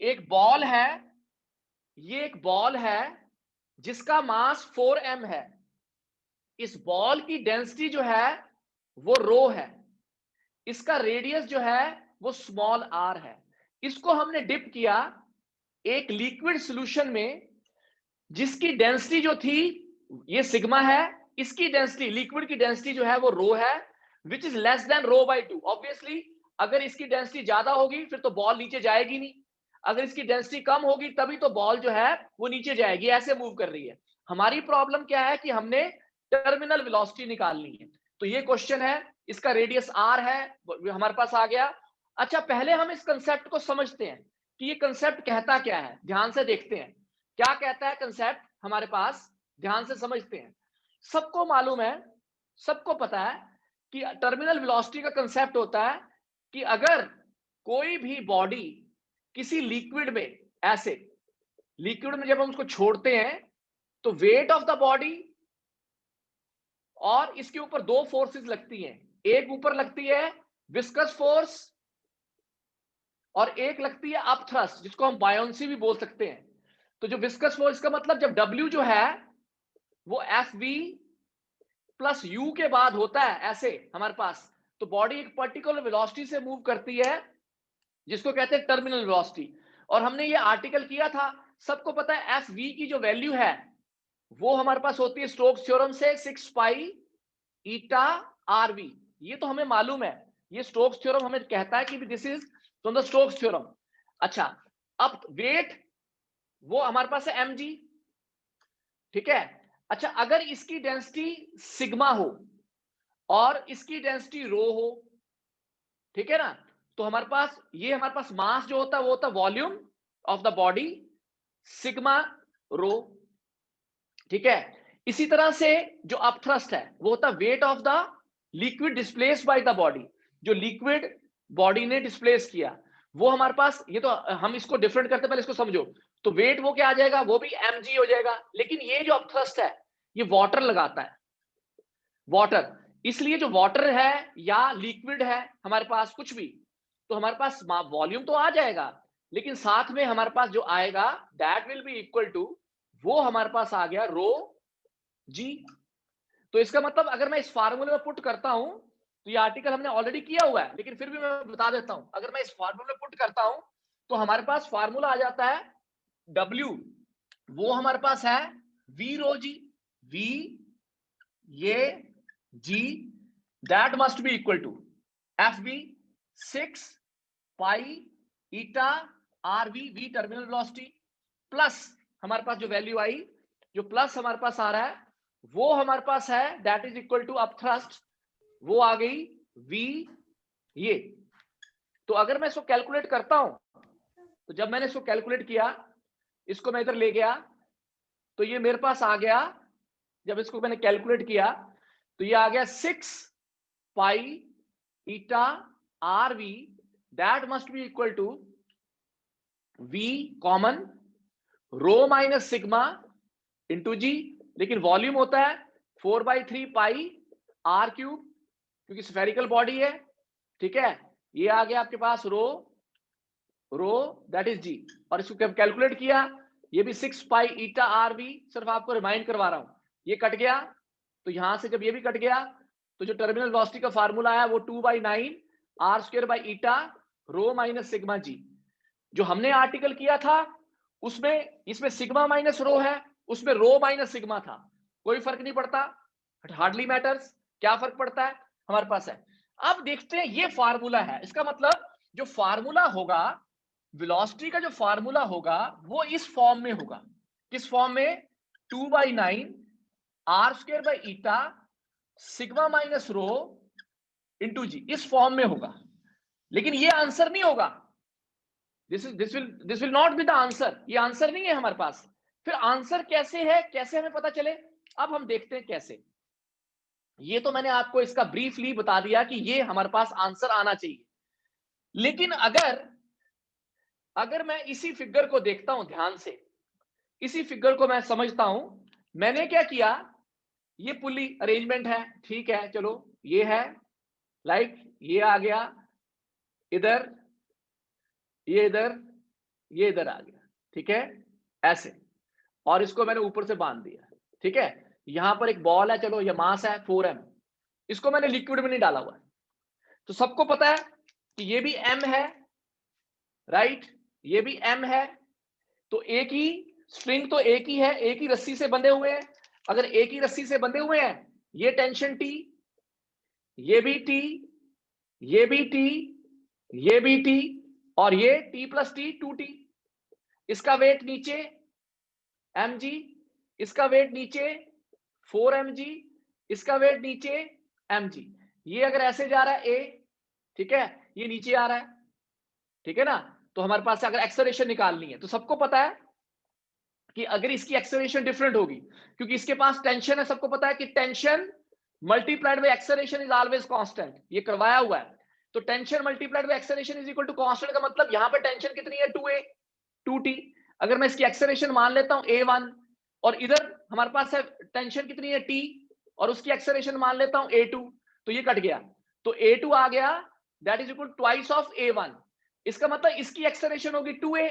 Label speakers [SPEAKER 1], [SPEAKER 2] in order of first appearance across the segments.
[SPEAKER 1] एक बॉल है, ये एक बॉल है जिसका मास 4m है। इस बॉल की डेंसिटी जो है वो रो है, इसका रेडियस जो है वो स्मॉल r है। इसको हमने डिप किया एक लिक्विड सॉल्यूशन में जिसकी डेंसिटी जो थी ये सिग्मा है, इसकी डेंसिटी लिक्विड की डेंसिटी जो है वो रो है, which is less than rho by 2। Obviously अगर इसकी डेंसिटी ज्यादा होगी फिर तो बॉल नीचे जाएगी नहीं, अगर इसकी डेंसिटी कम होगी तभी तो बॉल जो है वो नीचे जाएगी, ऐसे मूव कर रही है। हमारी प्रॉब्लम क्या है कि हमने टर्मिनल वेलोसिटी निकालनी है। तो ये क्वेश्चन है, इसका रेडियस r है, हमारे पास आ गया। अच्छा पहले हम इस कंसेप्ट को समझते हैं कि ये कंसेप्ट कहता क्या है, ध्यान से देखते हैं क्या कहता है कंसेप्ट हमारे पास, ध्यान से समझते हैं। सबको मालूम है, सबको पता है कि टर्मिनल वेलोसिटी का कंसेप्ट होता है कि अगर कोई भी बॉडी किसी लिक्विड में, ऐसे लिक्विड में जब हम उसको छोड़ते हैं तो वेट ऑफ द बॉडी और इसके ऊपर दो फोर्सेस लगती हैं, एक ऊपर लगती है विस्कस फोर्स और एक लगती है अप थ्रस्ट जिसको हम बायोंसी भी बोल सकते हैं। तो जो विस्कस फोर्स का मतलब जब W जो है वो FV प्लस U के बाद होता है ऐसे हमारे पास, तो बॉडी एक पर्टिकुलर वेलोसिटी से मूव करती है जिसको कहते हैं टर्मिनल वेलोसिटी। और हमने ये आर्टिकल किया था, सबको पता है FV की जो वैल्यू है वो हमारे पास होती है स्टोक्स थ्योरम से 6 पाई ईटा RV। ये तो हमें मालूम है, ये स्टोक्स थ्योरम हमें कहता है कि this is from the Stokes theorem. अच्छा अब वेट वो हमारे पास है mg, ठीक है। अच्छा अगर इसकी डेंसिटी सिग्मा हो और इसकी डेंसिटी रो हो, ठीक है ना, तो हमारे पास ये हमारे पास मास जो होता है वो होता है volume of the body sigma rho, ठीक है। इसी तरह से जो अपथ्रस्ट है वो होता है weight of the liquid displaced by the body, जो लिक्विड बॉडी ने डिस्प्लेस किया वो हमारे पास, ये तो हम इसको डिफरेंट करते पहले इसको समझो। तो वेट वो क्या आ जाएगा, वो भी mg हो जाएगा, लेकिन ये जो अपथ्रस्ट है ये वाटर लगाता है, वाटर। इसलिए जो वाटर है या लिक्विड है हमारे पास कुछ भी, तो हमारे पास वॉल्यूम तो आ जाएगा लेकिन साथ में हमारे पास जो आएगा that will be equal to, वो हमारे पास आ गया रो जी। तो इसका मतलब अगर मैं इस फार्मूले में पुट करता हूं, तो ये आर्टिकल हमने ऑलरेडी किया हुआ है लेकिन फिर भी मैं बता देता हूं, अगर मैं इस फार्मूले में पुट करता हूं तो हमारे पास फार्मूला आ जाता है W, वो हमारे पास है V रो जी, V ये G that must be equal to FV 6 pi eta RV, V terminal velocity, plus हमारे पास जो वैल्यू आई, जो प्लस हमारे पास आ रहा है वो हमारे पास है that is equal to upthrust, वो आ गई V ये। तो अगर मैं इसको कैलकुलेट करता हूं, तो जब मैंने इसको कैलकुलेट किया, इसको मैं इधर ले गया तो ये मेरे पास आ गया, जब इसको मैंने कैलकुलेट किया तो ये आ गया 6 pi eta RV that must be equal to V common rho minus sigma into g, लेकिन वॉल्यूम होता है 4/3 पाई R क्यूब क्योंकि स्फेरिकल बॉडी है, ठीक है। ये आ गया आपके पास रो दैट इज जी, और इसको कैलकुलेट किया ये भी 6 पाई ईटा RV, सिर्फ आपको रिमाइंड करवा रहा हूं, ये कट गया तो यहां से जब ये भी कट गया तो जो टर्मिनल वेलोसिटी का फार्मूला है वो 2/9 R² by eta rho minus sigma g. जो हमने आर्टिकल किया था उसमें इसमें सिग्मा माइनस रो है, उसमें रो माइनस सिग्मा था, कोई फर्क नहीं पड़ता, हार्डली मैटर्स, क्या फर्क पड़ता है हमारे पास है। अब देखते हैं ये फार्मूला है, इसका मतलब जो फार्मूला होगा वेलोसिटी का, जो फार्मूला होगा वो इस फॉर्म में होगा, किस फॉर्म में, 2/9 R² by eta sigma minus rho into g, इस फॉर्म में होगा। लेकिन ये आंसर नहीं होगा, this will not be the answer, ये आंसर नहीं है हमारे पास। फिर आंसर कैसे है, कैसे हमें पता चले, अब हम देखते हैं कैसे। ये तो मैंने आपको इसका ब्रीफली बता दिया कि ये हमारे पास आंसर आना चाहिए, लेकिन अगर मैं इसी फिगर को देखता हूं ध्यान से, इसी फिगर को मैं समझता हूं, मैंने क्या किया, ये पुली अरेंजमेंट है, ठीक है चलो, ये है लाइक ये आ गया इधर, ये इधर, ये इधर आ गया, ठीक है, ऐसे, और इसको मैंने ऊपर से बांध दिया, ठीक है। यहां पर एक बॉल है, चलो ये मास है 4m, इसको मैंने लिक्विड में नहीं डाला हुआ है, तो सबको पता है कि ये भी m है, राइट, ये भी m है, तो एक ही स्ट्रिंग तो एक ही है, एक ही रस्सी से बंधे हुए हैं। अगर एक ही रस्सी से बंधे हुए हैं, ये टेंशन T, ये भी T, ये भी T, ये भी T, और ये T प्लस T 2T, इसका वेट नीचे mg, इसका वेट नीचे 4mg, इसका वेट नीचे mg। ये अगर ऐसे जा रहा है a, ठीक है, ये नीचे आ रहा है, ठीक है ना, तो हमारे पास अगर एक्सेलरेशन निकालनी है, तो सबको पता है कि अगर इसकी एक्सेलरेशन डिफरेंट होगी, क्योंकि इसके पास टेंशन है, सबको पता है कि tension multiplied by acceleration is always constant, ये करवाया हुआ है। तो tension multiplied by acceleration is equal to constant का मतलब यहां पे टेंशन कितनी है 2a 2t। अगर मैं इसकी एक्सेलरेशन मान लेता हूं a1, और इधर हमारे पास है टेंशन कितनी है t, और उसकी एक्सेलरेशन मान लेता हूं a2, तो ये कट गया, तो a2 आ गया, that is equal twice of a1। इसका मतलब इसकी एक्सेलरेशन होगी 2a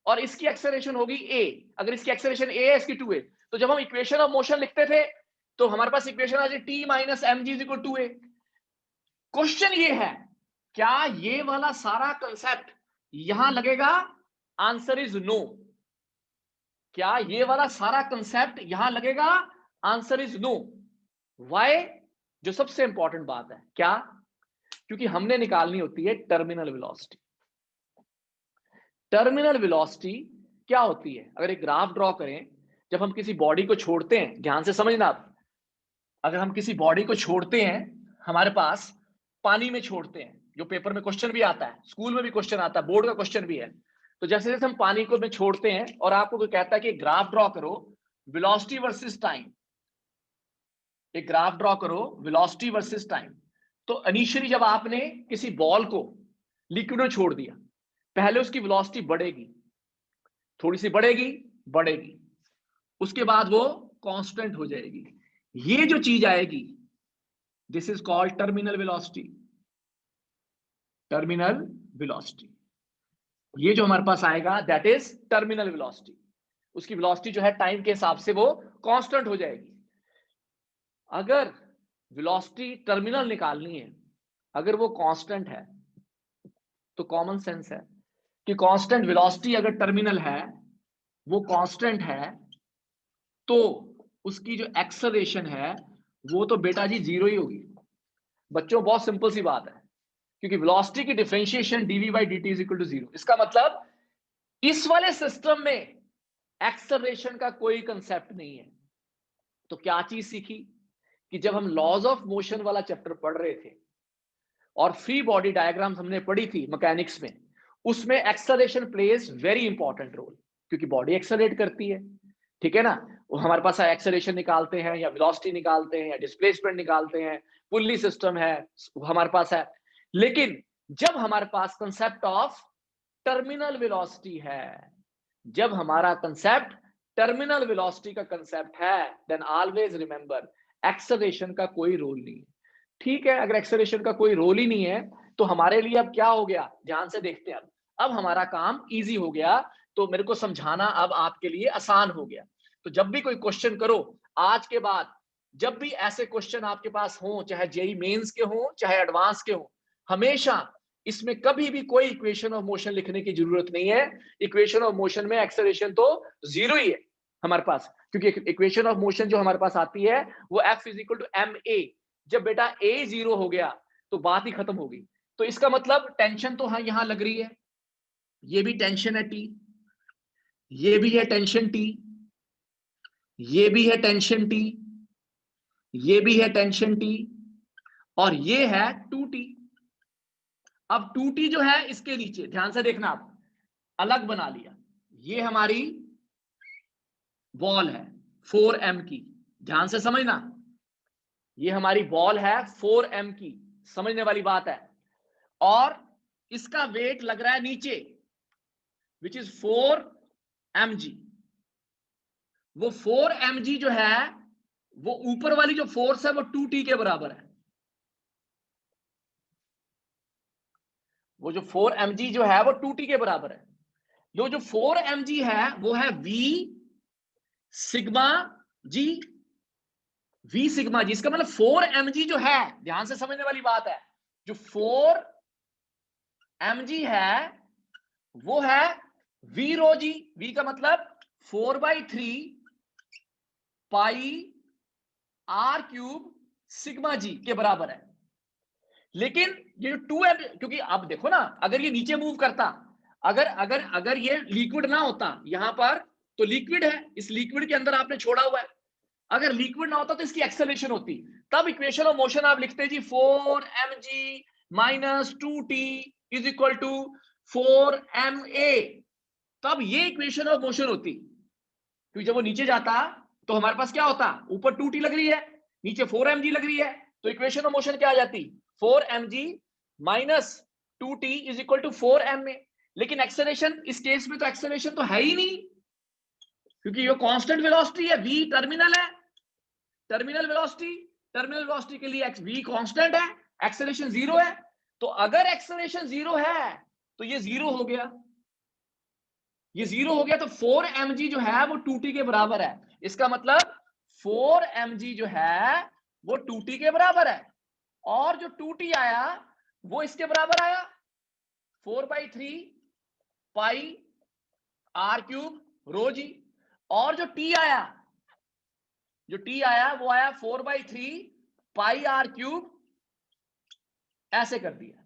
[SPEAKER 1] और इसकी एक्सेलरेशन होगी a। अगर इसकी एक्सेलरेशन a है, इसकी 2a, तो जब हम इक्वेशन ऑफ मोशन लिखते थे तो हमारे पास इक्वेशन आ जाए t minus mg is equal to a। Question ये है, क्या ये वाला सारा कंसेप्ट यहां लगेगा? Answer is no. क्या ये वाला सारा कंसेप्ट यहां लगेगा? Answer is no. व्हाई? जो सबसे इंपॉर्टेंट बात है, क्या? क्योंकि हमने निकालनी होती है टर्मिनल वेलोसिटी। टर्मिनल वेलोसिटी क्या होती है? अगर एक ग्राफ ड्रॉ करें, जब हम किसी बॉडी को छोड़ते हैं, ध्यान से समझना आप, अगर हम किसी बॉडी को छोड़ते हैं, हमारे पास पानी में छोड़ते हैं, जो पेपर में क्वेश्चन भी आता है, स्कूल में भी क्वेश्चन आता है, बोर्ड का क्वेश्चन भी है, तो जैसे जैसे हम पानी को में छोड़ते हैं और आपको कोई कहता है कि ग्राफ ड्रॉ करो वेलोसिटी वर्सेस टाइम, एक ग्राफ ड्रॉ करो वेलोसिटी वर्सेस टाइम, तो इनिशियली जब आपने किसी बॉल को लिक्विड में छोड़ दिया, पहले उसकी वेलोसिटी बढ़ेगी, थोड़ी सी बढ़ेगी, बढ़ेगी, उसके बाद वो कांस्टेंट हो जाएगी। ये जो चीज आएगी, this is called terminal velocity. Terminal velocity, ये जो हमारे पास आएगा दैट इज टर्मिनल वेलोसिटी। उसकी वेलोसिटी जो है टाइम के हिसाब से वो कांस्टेंट हो जाएगी। अगर वेलोसिटी टर्मिनल निकालनी है, अगर वो कांस्टेंट है, तो कॉमन सेंस है कि कांस्टेंट वेलोसिटी अगर टर्मिनल है, वो कांस्टेंट है, तो उसकी जो एक्सेलरेशन है वो तो बेटा जी जीरो ही होगी। बच्चों बहुत सिंपल सी बात है, क्योंकि वेलोसिटी की differentiation dv by dt is equal to 0। इसका मतलब इस वाले सिस्टम में एक्सेलरेशन का कोई कंसेप्ट नहीं है। तो क्या चीज सीखी कि जब हम लॉज ऑफ मोशन वाला चैप्टर पढ़ रहे थे और फ्री बॉडी डायग्राम्स हमने पढ़ी थी मैकेनिक्स में, उसमें acceleration plays very important role, क्योंकि बॉडी एक्सेलरेट करती है, ठीक है ना। वो हमारे पास एक्सेलरेशन निकालते हैं या वेलोसिटी निकालते हैं या डिस्प्लेसमेंट निकालते हैं, पुल्ली सिस्टम है हमारे पास है। लेकिन जब हमारे पास कंसेप्ट ऑफ टर्मिनल वेलोसिटी है, जब हमारा कंसेप्ट टर्मिनल वेलोसिटी का कंसेप्ट है, देन ऑलवेज रिमेंबर एक्सेलरेशन का कोई रोल नहीं है। ठीक है, अगर एक्सेलरेशन का कोई रोल ही नहीं है, तो हमारे लिए अब क्या हो गया? ध्यान से देखते हैं, अब हमारा काम इजी हो गया, तो मेरे को समझाना अब आपके लिए आसान हो गया। तो जब भी कोई क्वेश्चन करो, आज के बाद जब भी ऐसे क्वेश्चन आपके पास हो, चाहे जेई मेंस के हो चाहे एडवांस के हो, हमेशा इसमें कभी भी कोई इक्वेशन ऑफ मोशन लिखने की जरूरत नहीं है। इक्वेशन ऑफ मोशन में एक्सेलरेशन तो जीरो ही है हमारे पास, क्योंकि इक्वेशन ऑफ मोशन जो हमारे पास आती है वो F is equal to ma। जब बेटा a जीरो हो गया तो बात ही खत्म होगी। तो इसका मतलब टेंशन तो हाँ यहां लग रही है, ये भी टेंशन है T, ये भी है टेंशन T, ये भी है टेंशन T, ये भी है टेंशन T, और ये है 2T। अब 2T जो है इसके नीचे, ध्यान से देखना, आप अलग बना लिया, ये हमारी बॉल है 4m की, ध्यान से समझना, ये हमारी बॉल है 4m की, समझने वाली बात है, और इसका वेट लग रहा है नीचे विच इज 4mg। वो 4mg जो है वो ऊपर वाली जो फोर्स है वो 2T के बराबर है। वो जो 4mg जो है वो 2T के बराबर है। जो 4 mg है वो है v सिग्मा जी, v सिग्मा जी। इसका मतलब 4 mg जो है, ध्यान से समझने वाली बात है, जो 4 mg है वो है v रो जी। v का मतलब 4/3 पाई r क्यूब सिग्मा जी के बराबर है। लेकिन ये जो 2m, क्योंकि अब देखो ना, अगर ये नीचे मूव करता, अगर अगर अगर ये लिक्विड ना होता यहां पर, तो लिक्विड है, इस लिक्विड के अंदर आपने छोड़ा हुआ है, अगर लिक्विड ना होता तो इसकी एक्सेलरेशन होती, तब इक्वेशन ऑफ मोशन आप लिखते जी 4 mg minus 2t is equal to 4 ma, तब ये इक्वेशन ऑफ मोशन होती। क्योंकि जब वो नीचे जाता तो हमारे पास क्या होता, ऊपर 2t लग रही है, नीचे 4 mg लग रही है, तो इक्वेशन ऑफ मोशन क्या आ जाती, 4 mg minus 2t is equal to 4 ma। लेकिन एक्सेलरेशन, इस केस में तो एक्सेलरेशन तो है ही नहीं, क्योंकि ये कांस्टेंट वेलोसिटी है, v टर्मिनल है, टर्मिनल वेलोसिटी के लिए v कांस्टेंट है, एक्सेलरेशन 0 है। तो अगर एक्सेलरेशन 0 है तो ये 0 हो गया, ये 0 हो गया, तो 4 mg जो है वो 2t के बराबर है। इसका मतलब 4 mg जो है वो 2t के बराबर है, और जो 2t आया वो इसके बराबर आया 4/3 पाई r क्यूब रो जी, और जो t आया, जो t आया वो आया 4/3 पाई r क्यूब, ऐसे कर दिया,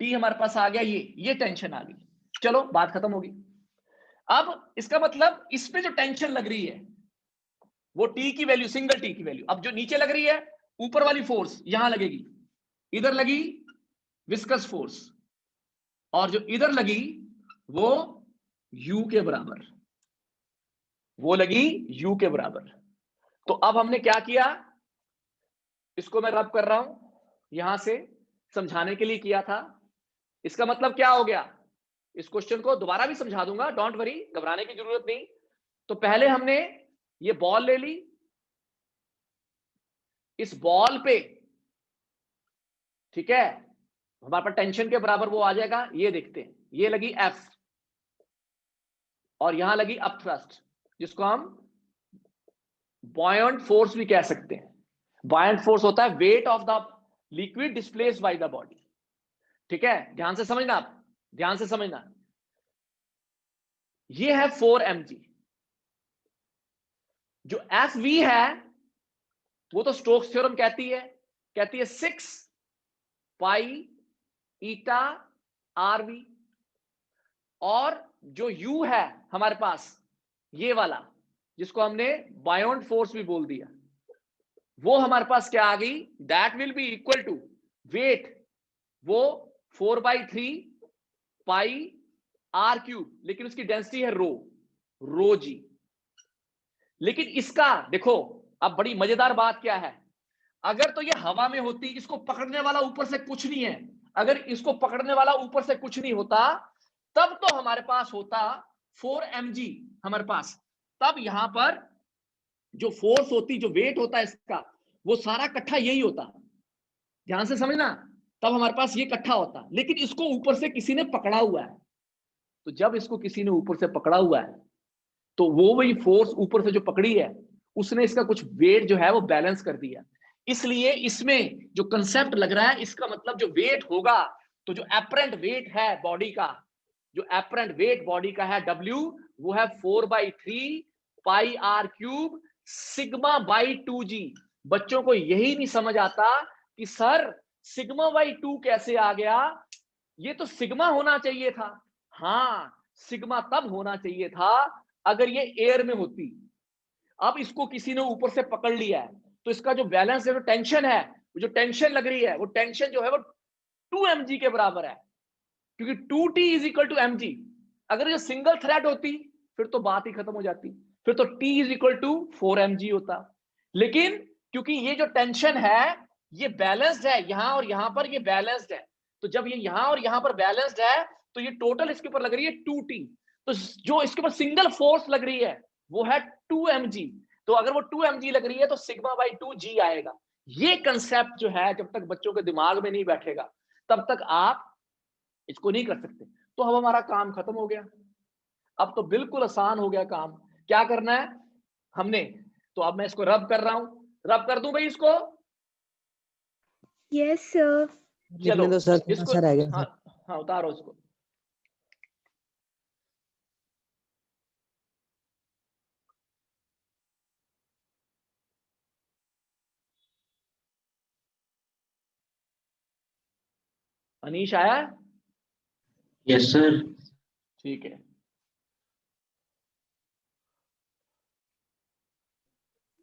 [SPEAKER 1] t हमारे पास आ गया, ये टेंशन आ गई। चलो बात खत्म होगी। अब इसका मतलब इस पे जो टेंशन लग रही है वो t की वैल्यू, सिंगल t की वैल्यू, अब जो नीचे लग रही है ऊपर वाली फोर्स यहां लगेगी, इधर लगी विस्कस फोर्स, और जो इधर लगी वो u के बराबर, वो लगी u के बराबर। तो अब हमने क्या किया, इसको मैं रब कर रहा हूं, यहां से समझाने के लिए किया था। इसका मतलब क्या हो गया, इस क्वेश्चन को दोबारा भी समझा दूंगा, डोंट वरी, घबराने की जरूरत नहीं। तो पहले हमने ये बॉल ले ली, इस बॉल पे, ठीक है, हमारे पास टेंशन के बराबर वो आ जाएगा, ये देखते हैं, ये लगी F और यहां लगी अप थ्रस्ट, जिसको हम बॉयंट फोर्स भी कह सकते हैं। बॉयंट फोर्स होता है weight of the liquid displaced by the body, ठीक है, ध्यान से समझना, आप ध्यान से समझना। ये है 4 mg, जो Fv है वो तो स्टोक्स थ्योरम कहती है 6 पाई ईटा आरवी, और जो U है हमारे पास ये वाला, जिसको हमने बायोंट फोर्स भी बोल दिया, वो हमारे पास क्या आ गई, that will be equal to weight, वो 4/3 पाई आर क्यूब, लेकिन उसकी डेंसिटी है रो जी। लेकिन इसका देखो, अब बड़ी मजेदार बात क्या है, अगर तो ये हवा में होती, इसको पकड़ने वाला ऊपर से कुछ नहीं है, अगर इसको पकड़ने वाला ऊपर से कुछ नहीं होता, तब तो हमारे पास होता 4 mg हमारे पास, तब यहां पर जो फोर्स होती, जो वेट होता है इसका, वो सारा इकट्ठा यही होता, ध्यान से समझना, तब हमारे पास ये इकट्ठा होता। लेकिन इसको ऊपर से किसी ने पकड़ा हुआ है, तो जब इसको किसी ने ऊपर से पकड़ा हुआ है, तो वो वही फोर्स ऊपर से जो पकड़ी है, उसने इसका कुछ वेट जो है वो बैलेंस कर दिया। इसलिए इसमें जो कंसेप्ट लग रहा है, इसका मतलब जो वेट होगा, तो जो एपरेंट वेट है बॉडी का, जो एपरेंट वेट बॉडी का है W, वो है 4/3 pi r cube sigma by 2g। बच्चों को यही नहीं समझ आता कि सर सिग्मा बाई 2 कैसे आ गया, ये तो सिग्मा होना चाहिए था। हाँ, सिग्मा तब होना चाहिए था अगर ये एयर में होती। अब इसको किसी ने ऊपर से पकड़ लिया है, तो इसका जो बैलेंस है, जो टेंशन है, जो टेंशन लग रही है, वो टेंशन जो है वो 2 mg के बराबर है, क्योंकि 2t is equal to mg। अगर ये सिंगल थ्रेड होती फिर तो बात ही खत्म हो जाती, फिर तो t is equal to 4 mg होता। लेकिन क्योंकि ये जो टेंशन है ये बैलेंस्ड है, यहां और यहां पर ये बैलेंस्ड है, तो जब ये यहां और यहां पर बैलेंस्ड है, तो ये टोटल इसके ऊपर लग रही है 2t, तो जो इसके ऊपर सिंगल फोर्स लग रही है वो है 2 mg। तो अगर वो 2 mg लग रही है तो सिग्मा बाई 2g आएगा। ये कंसेप्ट जो है जब तक बच्चों के दिमाग में नहीं बैठेगा, तब तक आप इसको नहीं कर सकते। तो अब हमारा काम खत्म हो गया। अब तो बिल्कुल आसान हो गया काम। क्या करना है हमने, तो अब मैं इसको रब कर रहा हूं, रब कर दूं भाई इसको।
[SPEAKER 2] Yes sir.
[SPEAKER 1] चलो
[SPEAKER 3] लिखने दो सर, थोड़ा
[SPEAKER 1] इसको,
[SPEAKER 3] सा रह गया
[SPEAKER 1] हाँ
[SPEAKER 3] सर।
[SPEAKER 1] हाँ उतारो इसको। अनीश आया?
[SPEAKER 4] Yes sir.
[SPEAKER 1] ठीक है,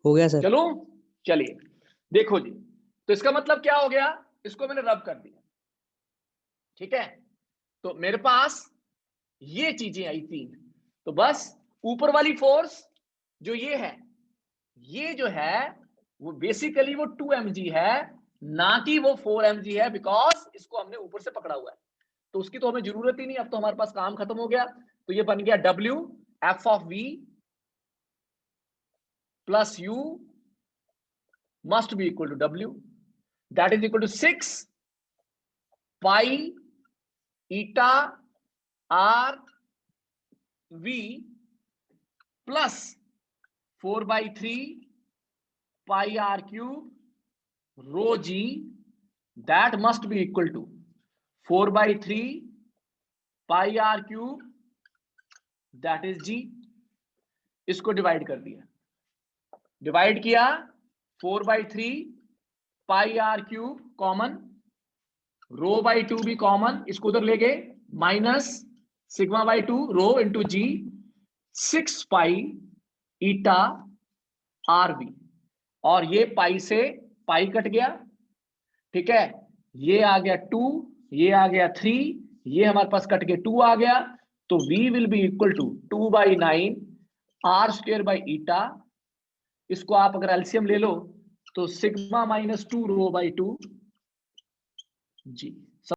[SPEAKER 3] हो गया सर।
[SPEAKER 1] चलो चलिए देखो जी, तो इसका मतलब क्या हो गया, इसको मैंने रब कर दिया, ठीक है। तो मेरे पास ये चीजें आई तीन, तो बस ऊपर वाली फोर्स जो ये है, ये जो है वो बेसिकली वो 2 mg है, ना कि वो 4 mg है, बिकॉज इसको हमने ऊपर से पकड़ा हुआ है, तो उसकी तो हमें जरूरत ही नहीं। अब तो हमारे पास काम खत्म हो गया। तो ये बन गया W F of V plus U must be equal to W, that is equal to 6 pi eta R V plus 4/3 pi R cube rho G, that must be equal to 4/3 pi R cube, that is G। इसको divide कर दिया, divide किया 4/3 pi r cube common, rho by 2 भी कॉमन, इसको उधर ले गए, minus sigma by 2 rho into g, 6 pi eta r b, और ये पाई से पाई कट गया, ठीक है। ये आ गया 2, ये आ गया 3, ये हमारे पास कट के 2 आ गया, तो V will be equal to 2/9 r square by eta. इसको आप अगर एलसीएम ले लो तो सिग्मा -2 रो बाई 2 जी।